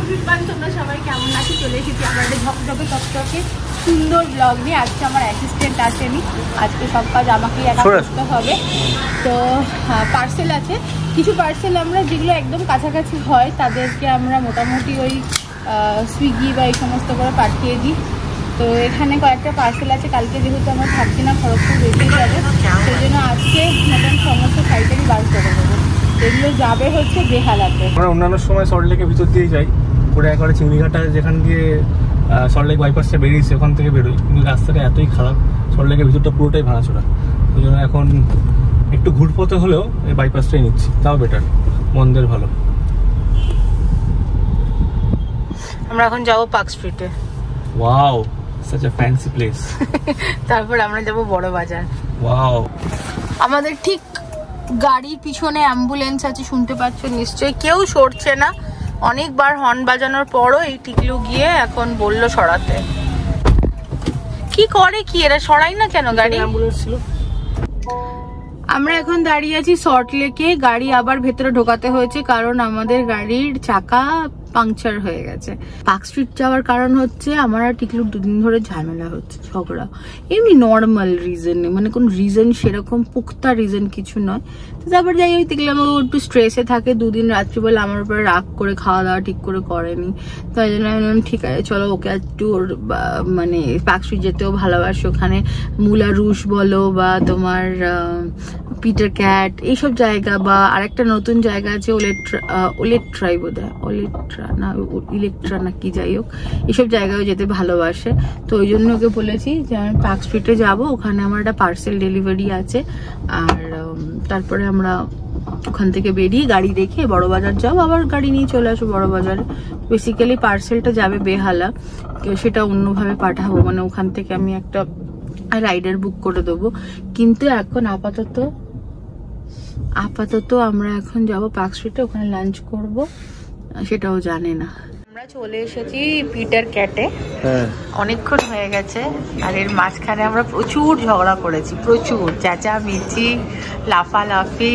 Everyone, তোমরা সবাই কেমন আছো? চলে এসেছি আমরা একটা ঝকঝকে চকচকে সুন্দর ব্লগ নিয়ে। আজকে আমার অ্যাসিস্ট্যান্ট আসেনি, আজকে সব কাজ আমাকেই একা করতে হবে। তো পার্সেল আছে, কিছু পার্সেল আমরা যেগুলো একদম কাছাকাছি হয় তাদেরকে আমরা মোটামুটি ওই সুইগি বা এই সমস্ত করে পাঠিয়ে দিই। তো এখানে কয়েকটা পার্সেল আছে, কালকে যেহেতু আমরা থাকছি না, খড়গপুর বেরিয়ে যাবে, সেই জন্য আজকে মোটামুটি সমস্ত সাইটেরই বার করে দেবো। এগুলো যাবে হচ্ছে বেহালাতে। আমরা অন্যান্য সময় সল্টলেকের ভিতর দিয়ে যাই, পুরো একবারে চিংড়িঘাটা যেখান দিয়ে সল্টলেক বাইপাসটা বেরিয়েছে ওখান থেকে বেরোই, কিন্তু রাস্তাটা এতই খারাপ, সল্টলেকের ভিতরটা পুরোটাই ভাঙাচোরা। ওই জন্য এখন একটু ঘুরপথে হলেও এই বাইপাসটাই নিচ্ছি, তাও বেটার, মন্দের ভালো। আমরা এখন যাবো পার্ক স্ট্রিটে। Wow, such a fancy place. তারপর আমরা যাবো বড় বাজার। ওয়াও, আমাদের ঠিক গাড়ির পিছনে অ্যাম্বুলেন্স আছে, শুনতে পাচ্ছ নিশ্চয়ই, কেউ সরছে না। অনেকবার হর্ন বাজানোর পরও এই টিকলু গিয়ে এখন বললো সরাতে। কি করে কি এরা, সরাই না কেন গাড়ি? অ্যাম্বুলেন্স ছিল। আমরা এখন দাঁড়িয়ে আছি সল্টলেকে, গাড়ি আবার ভেতরে ঢোকাতে হয়েছে কারণ আমাদের গাড়ির চাকা পাংচার হয়ে গেছে। পার্ক স্ট্রিট যাওয়ার কারণ হচ্ছে আমার আর টিকলুর দুদিন ধরে ঝামেলা হচ্ছে, ঝগড়া, এমনি নর্মাল রিজন, মানে কোন রিজন সেরকম পুক্তা রিজন কিছু নয়। তো তারপর যাই ওই দেখলাম ও একটু স্ট্রেসে থাকে, দুদিন রাত্রিবেলা আমার উপরে রাগ করে খাওয়া দাওয়া ঠিক করে করেনি। তো এই জন্য আমি বললাম ঠিক আছে চলো ওকে একটু মানে পার্ক স্ট্রিট যেতেও ভালোবাসি, ওখানে মুলা রুশ বলো বা তোমার পিটার ক্যাট এইসব জায়গা, বা আরেকটা নতুন জায়গা আছে ওলেট্রাই বোধ হয়, ওলেট্রা না ইলেকট্রা না কি, যাই হোক এইসব জায়গায় যেতে ভালোবাসে। তো ওই জন্য ওকে বলেছি যে আমি পার্ক স্ট্রিটে যাবো, ওখানে আমার একটা পার্সেল ডেলিভারি আছে, আর তারপরে আমরা ওখান থেকে বেরিয়ে গাড়ি রেখে বড় বাজার যাবো, আবার গাড়ি নিয়ে চলে আসবো বড় বাজারে। বেসিক্যালি পার্সেলটা যাবে বেহালা, সেটা অন্যভাবে পাঠাবো, মানে ওখান থেকে আমি একটা রাইডার বুক করে দেবো। কিন্তু এখন আপাতত আমরা এখন যাবো পার্ক স্ট্রিটে, ওখানে লাঞ্চ করব, সেটাও জানে না। আমরা চলে এসেছি পিটার ক্যাটে, অনেকক্ষণ হয়ে গেছে, আর এর মাঝখানে আমরা প্রচুর ঝগড়া করেছি, প্রচুর চেঁচামেচি, লাফালাফি।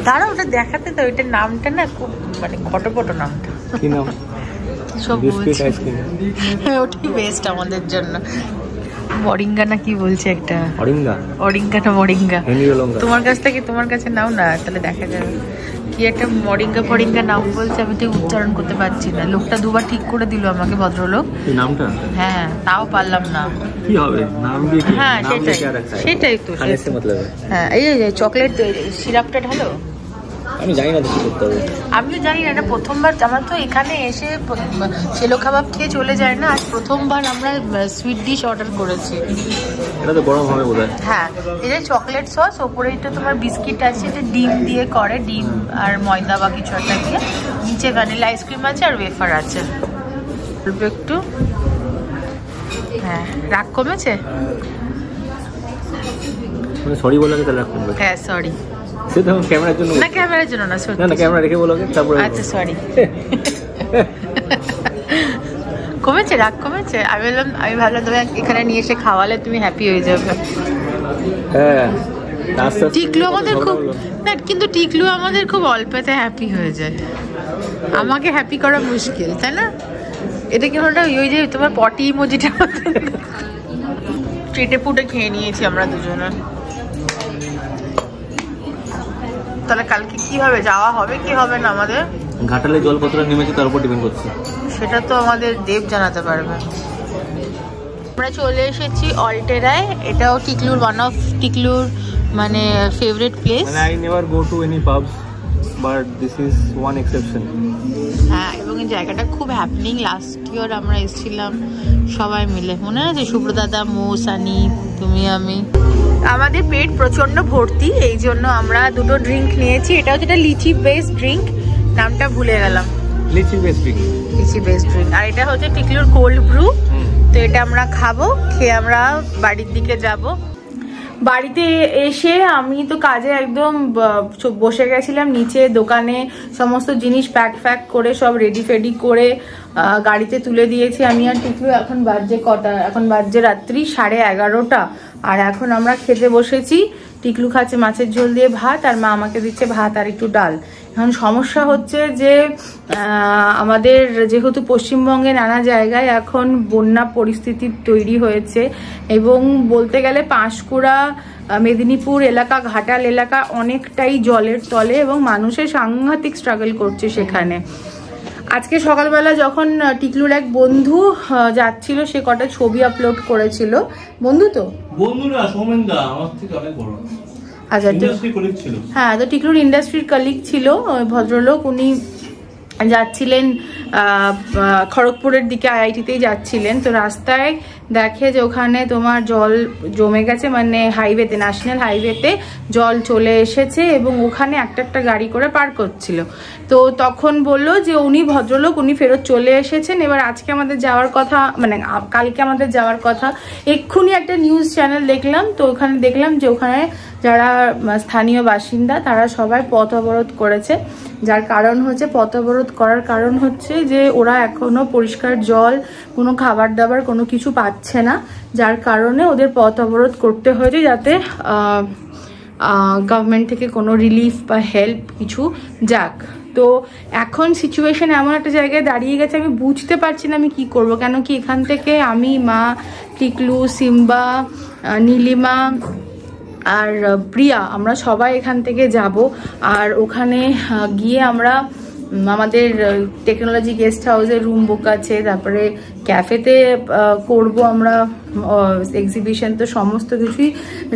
দাঁড়া ওটা দেখাতে তো, ওইটার নামটা না খুব মানে খটপট নামটা, কি নাম সব ওটাই বেস্ট আমাদের জন্য। মরিঙ্গা না কি বলছে একটা, অরিঙ্গা না মরিঙ্গা, তোমার কাছ থেকে তোমার কাছে নাও না, তাহলে দেখা যাবে কি একটা মরিঙ্গা নাম বলছে, আমি তো উচ্চারণ করতে পারছি না। লোকটা দুবার ঠিক করে দিল আমাকে, ভদ্রলোক নামটা, হ্যাঁ তাও পারলাম না। কি হবে নাম দিয়ে? হ্যাঁ সেটাই তো, হ্যাঁ এই যে চকলেট সিরাপটা ঢালো, আমি জানি না কি করতে হবে, আমিও জানি না, এটা প্রথমবার আমার তো এখানে এসে ছেলো কাবাব খেয়ে চলে যায় না, আজ প্রথমবার আমরা সুইট ডিশ অর্ডার করেছি। এটা তো গরম হবে বোধহয়। হ্যাঁ এই যে চকলেট সস, ওপরে এটা তোমার বিস্কিট আছে, এটা ডিম দিয়ে করে, ডিম আর ময়দা বা কিছু একটা দিয়ে, নিচে ভ্যানিলা আইসক্রিম আছে আর ওয়েফার আছে। অল্প একটু, হ্যাঁ রাগ কমেছে, সরি বলে তাহলে রাগ কমবে। হ্যাঁ সরি, সেটা ক্যামেরার জন্য না, ক্যামেরার জন্য না, সত্যি না, ক্যামেরা রেখে বলো তারপরে। আচ্ছা সরি। কমেছে, রাগ কমেছে। আমি ভাবলাম তুমি এখানে নিয়ে এসে খাওয়ালে তুমি হ্যাপি হয়ে যাবে। হ্যাঁ টিকলু আমাদের খুব না, কিন্তু টিকলু আমাদের খুব অল্পতে হ্যাপি হয়ে যায়, আমাকে হ্যাপি করা মুশকিল, তাই না? এটা কি ওটা ওই যে তোমার পটি ইমোজিটা চেটে পুটে খেয়ে নিয়েছি আমরা দুজনে। তাহলে কালকে কিভাবে যাওয়া হবে কি হবে না আমাদের? ঘাটালে জল কতটা নেমেছে তার উপর ডিপেন্ড করছে, সেটা তো আমাদের দেব জানাতে পারবে। আমরা চলে এসেছি অল্টেরায়, এটাও টিকলুর টিকলুর মানে favourite place. I never go to any pubs but this is one exception. হ্যাঁ এবং এই জায়গাটা খুব হ্যাপনিং, লাস্ট ইয়ার আমরা এসেছিলাম সবাই মিলে, মনে আছে? সুব্রদাদা, মৌ, সানি, তুমি, আমি। আমাদের পেট প্রচন্ড ভর্তি, এই জন্য আমরা দুটো ড্রিঙ্ক নিয়েছি। এটা হচ্ছে একটা লিচি বেসড ড্রিঙ্ক, নামটা ভুলে গেলাম, লিচি বেসড ড্রিঙ্ক। আর এটা হচ্ছে টিকলুর কোল্ড ব্রু। তো এটা আমরা খাবো, খেয়ে আমরা বাড়ির দিকে যাব। বাড়িতে এসে আমি তো কাজে একদম বসে গেছিলাম নিচে দোকানে, সমস্ত জিনিস প্যাক করে সব রেডি ফেডি করে গাড়িতে তুলে দিয়েছি আমি আর টিকলু। এখন বাজে কটা? এখন বাজে রাত্রি 11:30, আর এখন আমরা খেতে বসেছি। টিকলু খাচ্ছে মাছের ঝোল দিয়ে ভাত, আর মা আমাকে দিচ্ছে ভাত আর একটু ডাল। এখন সমস্যা হচ্ছে যে আমাদের যেহেতু পশ্চিমবঙ্গে নানা জায়গায় এখন বন্যা পরিস্থিতি তৈরি হয়েছে, এবং বলতে গেলে পাঁশকুড়া, মেদিনীপুর এলাকা, ঘাটাল এলাকা অনেকটাই জলের তলে, এবং মানুষের সাংঘাতিক স্ট্রাগল করছে সেখানে। আজকে সকালবেলা যখন টিকলুর এক বন্ধু যাচ্ছিল, সে কটা ছবি আপলোড করেছিল। বন্ধু তো বন্ধুরা সোমেনদা আমার থেকে অনেক বড়। আচ্ছা, হ্যাঁ, তো টিকলুর ইন্ডাস্ট্রির কলিগ ছিল ভদ্রলোক। উনি যাচ্ছিলেন খড়গপুরের দিকে, আইআইটিতেই যাচ্ছিলেন। তো রাস্তায় দেখে যে ওখানে তোমার জল জমে গেছে, মানে হাইওয়েতে, ন্যাশনাল হাইওয়েতে জল চলে এসেছে, এবং ওখানে একটা গাড়ি করে পার করছিল। তো তখন বলল যে উনি ভদ্রলোক, উনি ফেরত চলে এসেছেন। এবার আজকে আমাদের যাওয়ার কথা, মানে কালকে আমাদের যাওয়ার কথা। এক্ষুনি একটা নিউজ চ্যানেল দেখলাম, তো ওখানে দেখলাম যে ওখানে যারা স্থানীয় বাসিন্দা তারা সবাই পথ অবরোধ করেছে। যার কারণ হচ্ছে, পথ অবরোধ করার কারণ হচ্ছে যে ওরা এখনো পরিষ্কার জল, কোনো খাবার দাবার কোনো কিছু পাচ্ছে না, যার কারণে ওদের পথ অবরোধ করতে হয়েছে, যাতে গভর্নমেন্ট থেকে কোনো রিলিফ বা হেল্প কিছু যাক। তো এখন সিচুয়েশন এমন একটা জায়গায় দাঁড়িয়ে গেছে, আমি বুঝতে পারছি না আমি কি করব। কেন কি এখান থেকে আমি, মা, টিকলু, সিম্বা, নীলিমা আর প্রিয়া, আমরা সবাই এখান থেকে যাব। আর ওখানে গিয়ে আমরা আমাদের টেকনোলজি গেস্ট হাউসে রুম বুক আছে, তারপরে ক্যাফেতে করব আমরা এক্সিবিশন। তো সমস্ত কিছুই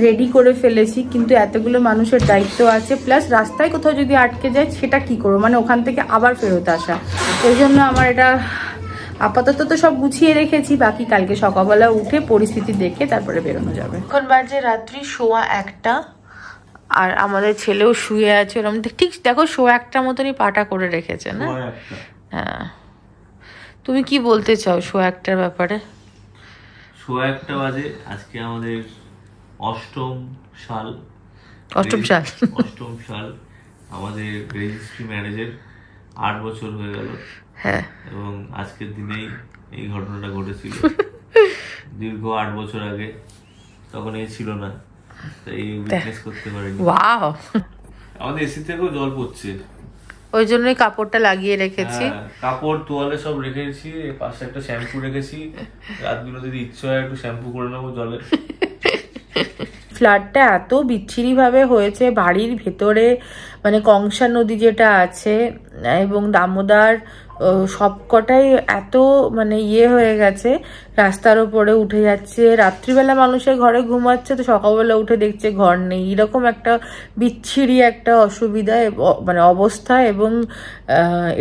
রেডি করে ফেলেছি, কিন্তু এতগুলো মানুষের দায়িত্ব আছে, প্লাস রাস্তায় কোথাও যদি আটকে যায় সেটা কি করবো, মানে ওখান থেকে আবার ফেরত আসা। ওই জন্য আমার এটা আপাতত তো সব গুছিয়ে রেখেছি, বাকি কালকে সকালবেলা উঠে পরিস্থিতি দেখে তারপরে বেরোনো যাবে। এখন বাজে রাত্রি 1:15, আর আমাদের ছেলেও শুয়ে আছে ওরকম, ঠিক দেখো 1:15 মতনই পাটা করে রেখেছে না? হ্যাঁ, তুমি কি বলতে চাও 1:15 ব্যাপারে? 1:15 বাজে, আজকে আমাদের অষ্টম সাল আমাদের রেজিস্ট্রি ম্যারেজের 8 বছর হয়ে গেল। হ্যাঁ, এবং আজকের দিনেই এই ঘটনাটা ঘটেছিল। দীর্ঘ 8 বছর আগে, তখন এই ছিল না, তাই উইটনেস করতে পারিনি। ওয়াও, আমাদের এসি থেকেও জল পড়ছে, ওই জন্যই কাপড়টা লাগিয়ে রেখেছি। কাপড় তোয়ালে সব রেখেছি, পাশে একটা শ্যাম্পু রেখেছি, রাতগুলো যদি ইচ্ছে হয় একটু শ্যাম্পু করে নেবো জলে। ফ্লাডটা এত বিচ্ছিরি ভাবে হয়েছে বাড়ির ভেতরে, মানে কংসা নদী যেটা আছে এবং দামোদর সবকটাই এত মানে হয়ে গেছে, রাস্তার উপরে উঠে যাচ্ছে। রাত্রিবেলা মানুষের ঘরে ঘুমাচ্ছে, তো সকালবেলা উঠে দেখছে ঘর নেই। এরকম একটা বিচ্ছিরি একটা অসুবিধা, মানে অবস্থা। এবং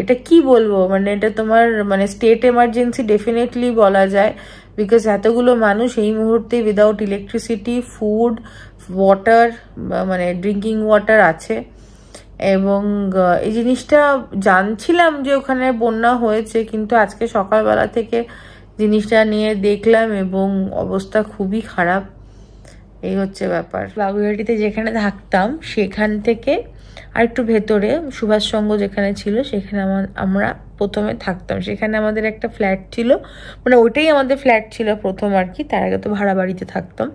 এটা কি বলবো, মানে এটা তোমার মানে স্টেট এমার্জেন্সি ডেফিনেটলি বলা যায়, বিকজ এতগুলো মানুষ এই মুহূর্তে উইদাউট ইলেকট্রিসিটি, ফুড, ওয়াটার, মানে ড্রিঙ্কিং ওয়াটার আছে। এবং এই জিনিসটা জানছিলাম যে ওখানে বন্যা হয়েছে, কিন্তু আজকে সকালবেলা থেকে জিনিসটা নিয়ে দেখলাম এবং অবস্থা খুবই খারাপ। এই হচ্ছে ব্যাপার। বাগুইহাটিতে যেখানে থাকতাম সেখান থেকে আর একটু ভেতরে সুভাষসংঘ যেখানে ছিল, সেখানে আমরা প্রথমে থাকতাম। সেখানে আমাদের একটা ফ্ল্যাট ছিল, মানে ওইটাই আমাদের ফ্ল্যাট ছিল প্রথম আর কি। তার আগে তো ভাড়া বাড়িতে থাকতাম।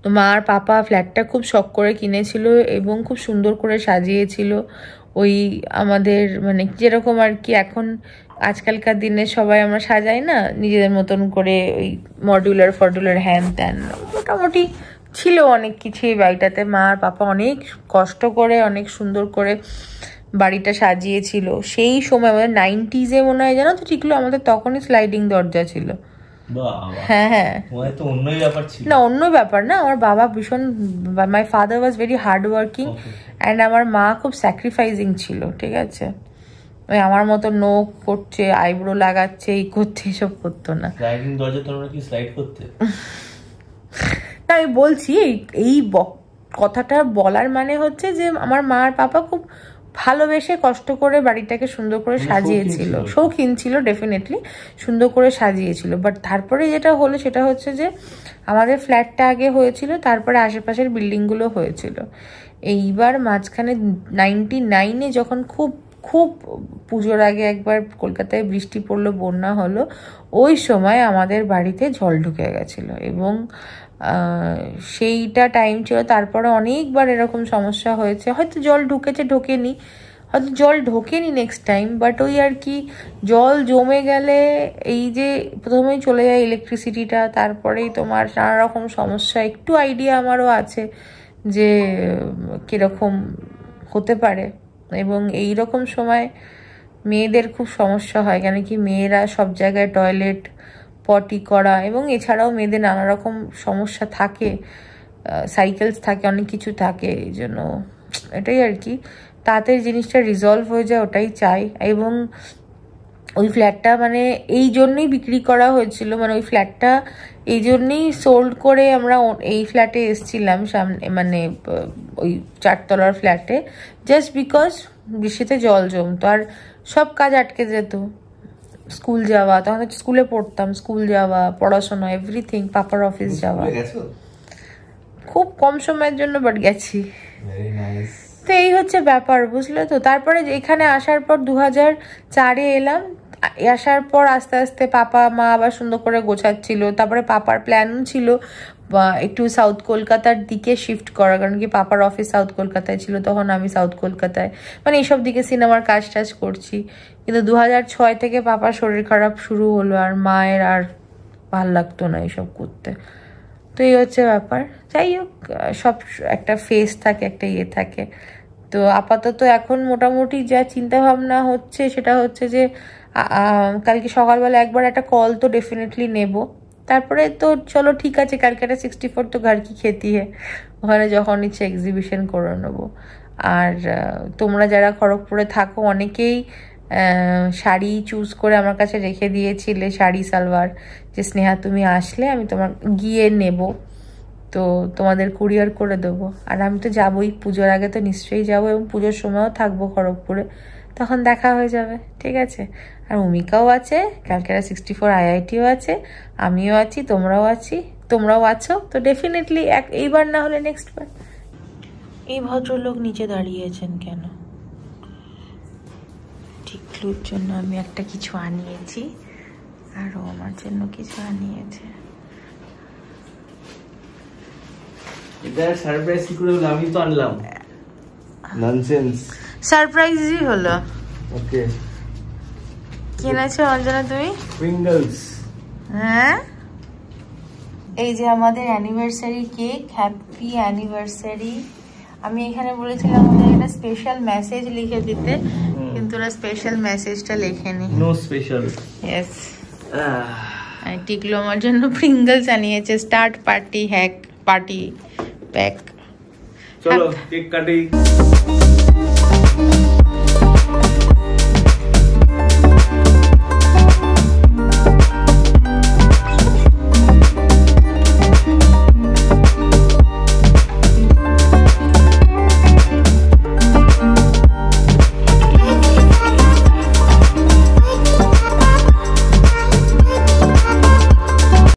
তো মা আর পাপা ফ্ল্যাটটা খুব শখ করে কিনেছিল এবং খুব সুন্দর করে সাজিয়েছিল। ওই আমাদের মানে যেরকম আর কি এখন আজকালকার দিনে সবাই আমরা সাজাই না নিজেদের মতন করে, ওই মডিউলার হ্যান ত্যান, মোটামুটি ছিল অনেক কিছুই বাড়িটাতে। মা আর পাপা অনেক কষ্ট করে অনেক সুন্দর করে বাড়িটা সাজিয়েছিল। সেই সময় আমাদের 90s মনে হয়, জানো তো টিকলো, আমাদের তখনই স্লাইডিং দরজা ছিল। হ্যাঁ হ্যাঁ, না অন্য ব্যাপার না, আমার বাবা ভীষণ, my father was very hard working and আমার মা খুব স্যাক্রিফাইসিং ছিল, ঠিক আছে। ওই আমার মতো নোখ করছে, আইব্রো লাগাচ্ছে, এই করছে, এসব করতো না। না আমি বলছি এই কথাটা বলার মানে হচ্ছে যে আমার মা আর পাপা খুব ভালোবেসে কষ্ট করে বাড়িটাকে সুন্দর করে সাজিয়েছিল, শৌখিন ছিল ডেফিনেটলি, সুন্দর করে সাজিয়েছিল। বাট তারপরে যেটা হলো সেটা হচ্ছে যে আমাদের ফ্ল্যাটটা আগে হয়েছিল, তারপরে আশেপাশের বিল্ডিংগুলো হয়েছিল। এইবার মাঝখানে 99-এ যখন খুব খুব পুজোর আগে একবার কলকাতায় বৃষ্টি পড়লো, বন্যা হলো, ওই সময় আমাদের বাড়িতে জল ঢুকে গেছিলো এবং সেইটা টাইম ছিল। তারপরে অনেকবার এরকম সমস্যা হয়েছে, হয়তো জল ঢুকেছে ঢোকেনি, হয়তো জল ঢোকেনি নেক্সট টাইম, বাট ওই আর কি জল জমে গেলে এই যে প্রথমেই চলে যায় ইলেকট্রিসিটিটা, তারপরেই তোমার নানা রকম সমস্যা। একটু আইডিয়া আমারও আছে যে কীরকম হতে পারে, এবং এই রকম সময় মেয়েদের খুব সমস্যা হয়, কেন কি মেয়েরা সব জায়গায় টয়লেট পটি করা, এবং এছাড়াও মেয়েদের নানা রকম সমস্যা থাকে, সাইকেলস থাকে, অনেক কিছু থাকে। এই জন্য এটাই আর কি, তাড়াতাড়ি জিনিসটা রিজলভ হয়ে যায় ওটাই চাই। এবং ওই ফ্ল্যাটটা মানে এই জন্যই বিক্রি করা হয়েছিল, মানে ওই ফ্ল্যাটটা এই জন্যই সোল্ড করে আমরা এই ফ্ল্যাটে এসেছিলাম সামনে, মানে ওই 4 তলার ফ্ল্যাটে, জাস্ট বিকজ বৃষ্টিতে জল জমতো আর সব কাজ আটকে যেত। স্কুল যাওয়া, তখন স্কুলে পড়তাম, স্কুল যাওয়া, পড়াশোনা, এভরিথিং, পাপার অফিস যাওয়া। খুব কম সময়ের জন্য বাট গেছি। তো এই হচ্ছে ব্যাপার, বুঝলে তো। তারপরে এখানে আসার পর 2004-এ এলাম, আসার পর আস্তে আস্তে পাপা মা আবার সুন্দর করে গোছাচ্ছিল। তারপরে পাপার প্ল্যানও ছিল একটু সাউথ কলকাতার দিকে শিফট করা, কারণ কি পাপার অফিস সাউথ কলকাতায় ছিল, তখন আমি সাউথ কলকাতায়, মানে এইসব দিকে সিনেমার কাজ টাজ করছি। কিন্তু 2006 থেকে পাপার শরীর খারাপ শুরু হলো, আর মায়ের আর ভাল লাগতো না এইসব করতে। তো এই হচ্ছে ব্যাপার। যাই হোক, সব একটা ফেস থাকে, একটা ইয়ে থাকে। তো আপাতত এখন মোটামুটি যা চিন্তা ভাবনা হচ্ছে সেটা হচ্ছে যে কালকে সকালবেলা একবার একটা কল তো ডেফিনেটলি নেব। তারপরে তো চলো ঠিক আছে, কালকে একটা 64 তো ঘর কি খেতি হে, ওখানে যখন ইচ্ছে এক্সিবিশন করে নেবো। আর তোমরা যারা খড়গপুরে থাকো অনেকেই শাড়ি চুজ করে আমার কাছে রেখে দিয়েছিলে, শাড়ি সালোয়ার, যে স্নেহা তুমি আসলে আমি তোমার গিয়ে নেব, তো তোমাদের কুরিয়ার করে দেবো। আর আমি তো যাবোই, পুজোর আগে তো নিশ্চয়ই যাবো, এবং পুজোর সময়ও থাকবো খড়গপুরে, তখন দেখা হয়ে যাবে, ঠিক আছে। আর অমিকাও আছে, ক্যালকাটা 64 IITও আছে, আমিও আছি, তোমরাও আছো, তো ডেফিনেটলি এইবার না হলে নেক্সট বার। এই ভদ্রলোক নিচে দাঁড়িয়েছেন কেন? টিকলুর জন্য আমি একটা কিছু আনিয়েছি, আর ও আমার জন্য কিছু আনিয়েছে। এটা সারপ্রাইজ কি করে হলো? আমি তো আনলাম। ননসেন্স। সারপ্রাইজই হলো। ওকে। কি এনেছো অঞ্জনা তুমি? প্রিঙ্গলস। হ্যাঁ, এই যে আমাদের অ্যানিভার্সারি কেক, হ্যাপি অ্যানিভার্সারি। আমি এখানে বলেছিলাম ওদের একটা স্পেশাল মেসেজ লিখে দিতে, কিন্তু ওরা স্পেশাল মেসেজটা লেখেনি। No special. ইয়েস। টিকলো আমার জন্য প্রিঙ্গলস আনিয়েছে, start party hack party pack. চলো কেক কাটি।